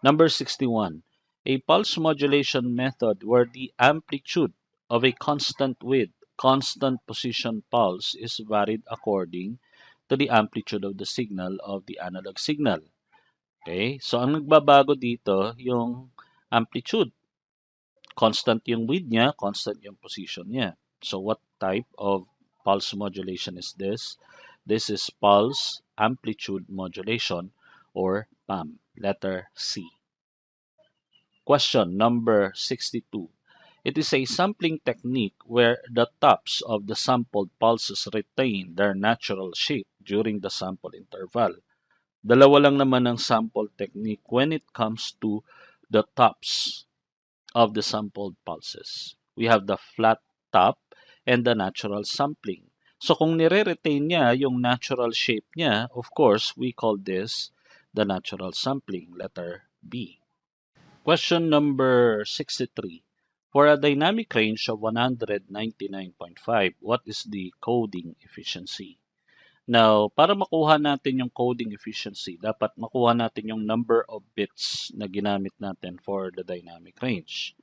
Number 61. A pulse modulation method where the amplitude of a constant width, constant position pulse is varied according to the amplitude of the signal of the analog signal. Okay? So, ang nagbabago dito, yung amplitude. Constant yung width niya, constant yung position niya. So, what type of pulse modulation is this? This is pulse amplitude modulation or PAM. Letter C. Question number 62. It is a sampling technique where the tops of the sampled pulses retain their natural shape during the sample interval. Dalawa lang naman ang sample technique when it comes to the tops of the sampled pulses. We have the flat top and the natural sampling. So kung nire-retain niya yung natural shape niya, of course, we call this the natural sampling, letter B. Question number 63. For a dynamic range of 199.5, what is the coding efficiency? Now, para makuha natin yung coding efficiency, dapat makuha natin yung number of bits na ginamit natin for the dynamic range.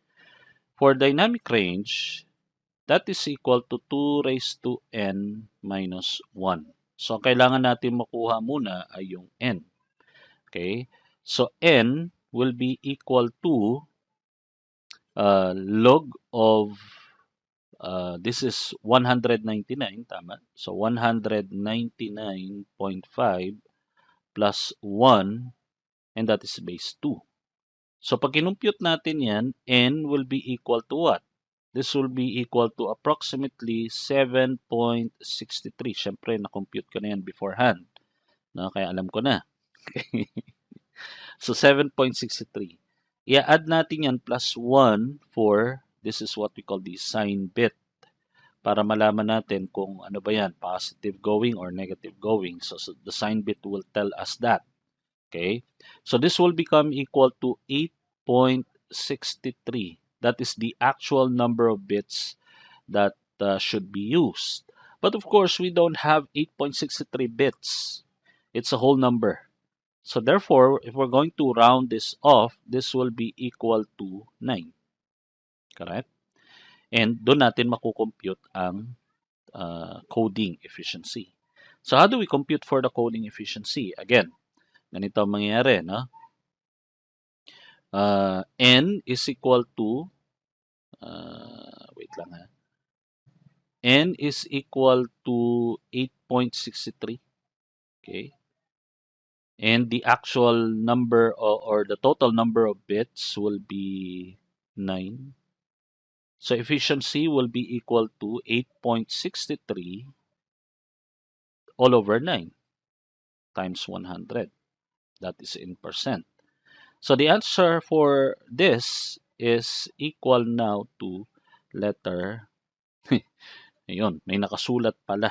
For dynamic range, that is equal to 2 raised to n minus 1. So, kailangan natin makuha muna ay yung n. Okay? So, n will be equal to log of, this is 199, tama? So, 199.5 plus 1, and that is base 2. So, pag kinumpute natin yan, n will be equal to what? This will be equal to approximately 7.63. Siyempre, na-compute ko na yan beforehand. No? Kaya alam ko na. So, 7.63. I-add natin yan plus 1 for, this is what we call the sign bit. Para malaman natin kung ano ba yan, positive going or negative going. So the sign bit will tell us that. Okay? So this will become equal to 8.63. That is the actual number of bits that should be used. But of course, we don't have 8.63 bits. It's a whole number. So therefore, if we're going to round this off, this will be equal to 9. Correct? And doon natin makukompute ang coding efficiency. So how do we compute for the coding efficiency? Again, ganito ang mangyayari, no? N is equal to, wait lang ha. N is equal to 8.63. Okay? And the actual number or the total number of bits will be 9. So efficiency will be equal to 8.63 all over 9 times 100. That is in percent. So the answer for this is equal now to letter, ayun, may nakasulat pala.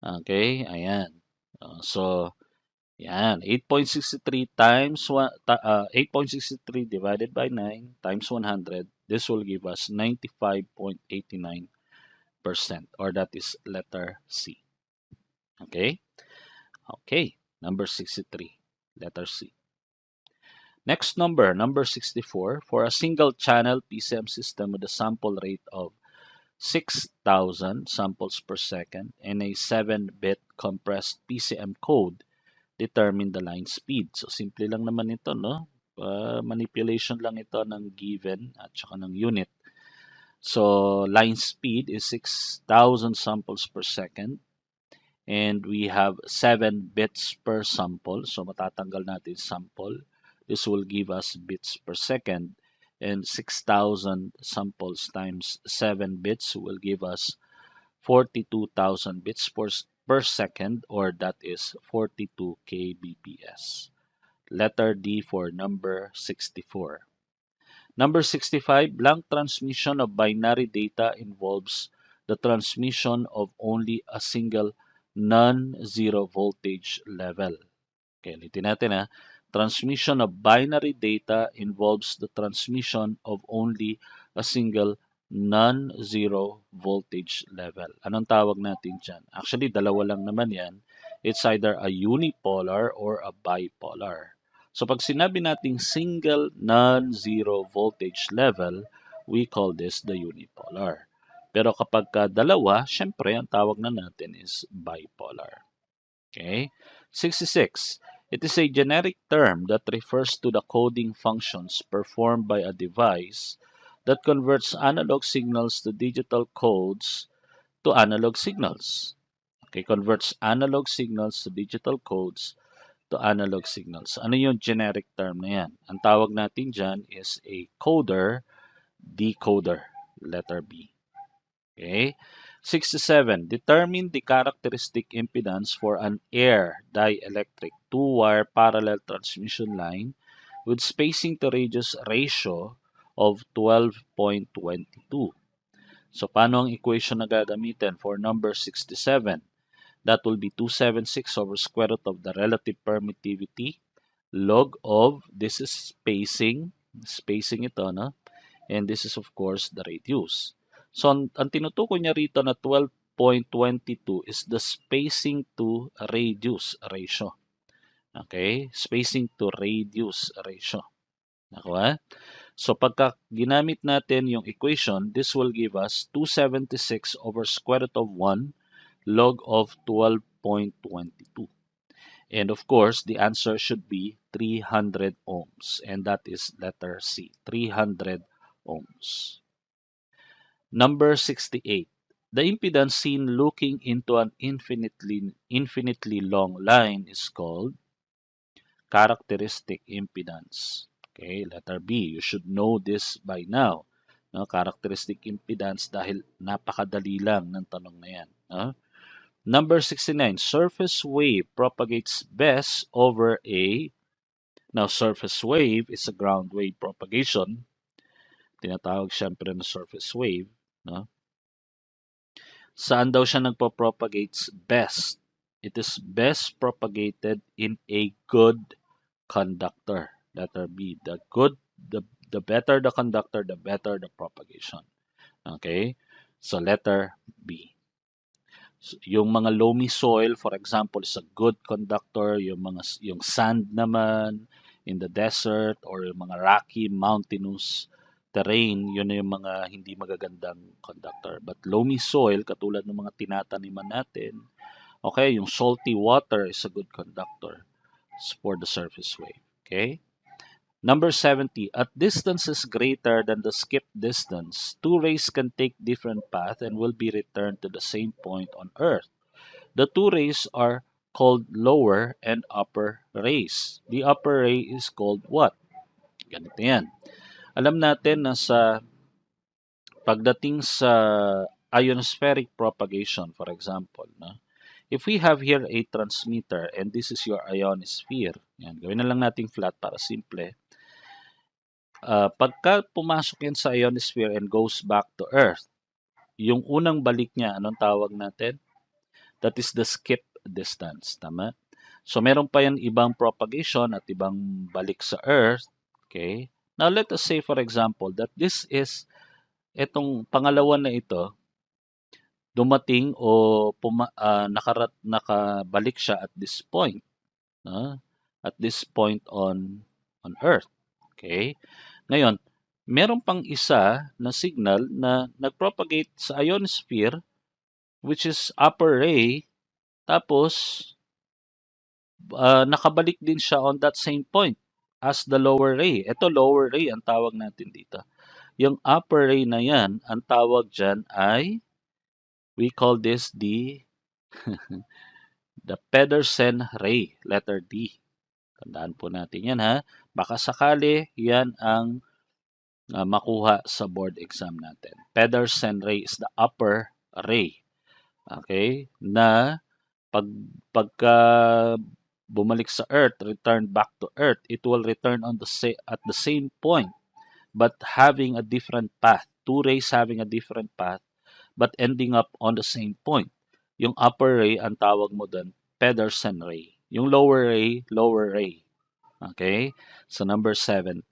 Okay, ayan. So, yan, 8.63 times 8.63 divided by 9 times 100. This will give us 95.89%, or that is letter C. Okay? Okay, number 63, letter C. Next number, number 64, for a single channel PCM system with a sample rate of 6,000 samples per second and a 7-bit compressed PCM code, determine the line speed. So, simple lang naman ito, no? Manipulation lang ito ng given at saka ng unit. So, line speed is 6,000 samples per second. And we have 7 bits per sample. So, matatanggal natin sample. This will give us bits per second. And 6,000 samples times 7 bits will give us 42,000 bits per second, or that is 42 kbps. Letter D for number 64. Number 65, blank transmission of binary data involves the transmission of only a single non-zero voltage level. Okay, ulitin natin ha. Transmission of binary data involves the transmission of only a single non-zero voltage level. Anong tawag natin dyan? Actually, dalawa lang naman yan. It's either a unipolar or a bipolar. So pag sinabi nating single non-zero voltage level, we call this the unipolar. Pero kapag dalawa, syempre, ang tawag na natin is bipolar. Okay? 66. It is a generic term that refers to the coding functions performed by a device that converts analog signals to digital codes to analog signals. Okay, converts analog signals to digital codes to analog signals. Ano yung generic term na yan? Ang tawag natin dyan is a coder, decoder, letter B. Okay? 67. Determine the characteristic impedance for an air-dielectric two-wire parallel transmission line with spacing to radius ratio of 12.22. So, paano ang equation na gagamitin for number 67? That will be 276 over square root of the relative permittivity log of, this is spacing ito, no? And this is of course the radius. So, ang tinutukoy niya rito na 12.22 is the spacing to radius ratio. Okay? Spacing to radius ratio. Nakuha? So, pagka ginamit natin yung equation, this will give us 276 over square root of 1 log of 12.22. And of course, the answer should be 300 ohms. And that is letter C, 300 ohms. Number 68. The impedance seen looking into an infinitely long line is called characteristic impedance. Okay, letter B. You should know this by now. No, characteristic impedance dahil napakadali lang ng tanong na yan. No? Number 69. Surface wave propagates best over a... Now, surface wave is a ground wave propagation. Tinatawag siyempre na surface wave. No? Saan daw siya nagpo-propagates best? It is best propagated in a good conductor. Letter B. The better the conductor, the better the propagation. Okay? So, letter B. So, yung mga loamy soil, for example, is a good conductor. Yung sand naman in the desert or yung mga rocky, mountainous terrain, yun na yung mga hindi magagandang conductor. But loamy soil, katulad ng mga tinataniman natin, okay, yung salty water is a good conductor for the surface wave. Okay? Number 70. At distances greater than the skip distance, two rays can take different paths and will be returned to the same point on Earth. The two rays are called lower and upper rays. The upper ray is called what? Ganito yan. Alam natin na pagdating sa ionospheric propagation, for example, no? If we have here a transmitter and this is your ionosphere, yan, gawin na lang natin flat para simple. Pagka pumasok yan sa ionosphere and goes back to Earth, yung unang balik niya, anong tawag natin? That is the skip distance, tama? So, meron pa yan ibang propagation at ibang balik sa Earth, okay? Now, let us say, for example, that this is, itong pangalawa na ito, dumating o nakabalik siya at this point, at this point on Earth, okay? Ngayon, meron pang isa na signal na nagpropagate sa ionosphere, which is upper ray, tapos nakabalik din siya on that same point as the lower ray. Ito lower ray ang tawag natin dito. Yung upper ray na yan, ang tawag dyan ay, we call this the Pedersen ray, letter D. Tandaan po natin yan ha. Baka sakali yan ang makuha sa board exam natin. Pedersen ray is the upper ray. Okay? Na pagka bumalik sa Earth, return back to Earth, it will return on at the same point, but having a different path. Two rays having a different path, but ending up on the same point. Yung upper ray, ang tawag mo dun, Pedersen ray. Yung lower ray, lower ray. Okay? So, number 70.